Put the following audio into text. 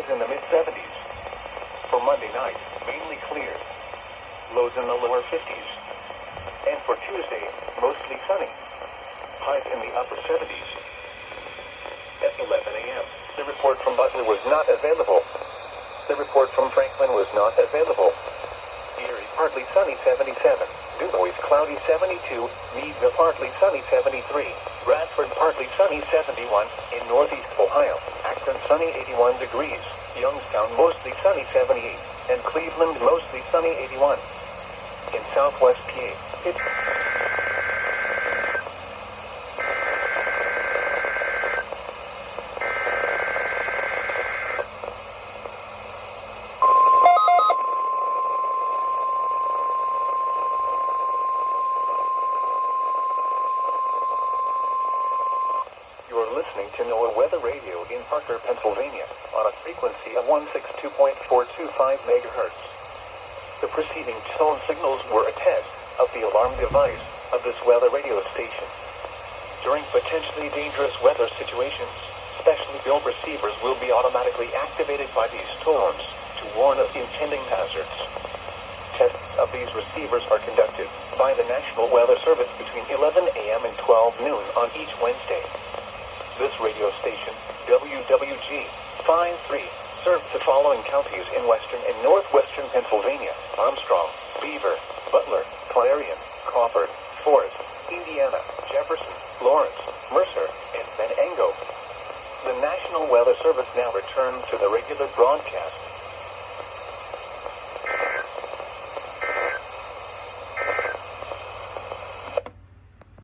highs in the mid-70s. For Monday night, mainly clear. Lows in the lower 50s. And for Tuesday, mostly sunny. Highs in the upper 70s. At 11 a.m., the report from Butler was not available. The report from Franklin was not available. Erie, partly sunny 77. Du Bois, cloudy 72. Meadville, partly sunny 73. Bradford, partly sunny 71. In northeast Ohio, Akron, sunny 81 degrees. Youngstown, mostly sunny 78. And Cleveland, mostly sunny 81. In southwest PA, it's... You're listening to NOAA Weather Radio in Parker, Pennsylvania, on a frequency of 162.425 megahertz. The preceding tone signals were a test of the alarm device of this weather radio station. During potentially dangerous weather situations, specially built receivers will be automatically activated by these storms to warn of impending hazards. Tests of these receivers are conducted by the National Weather Service between 11 a.m. and 12 noon on each Wednesday. This radio station, WWG 53, serves the following counties in western and northwestern Pennsylvania: Armstrong, Beaver, Butler, Clarion, Crawford, Forest, Indiana, Jefferson,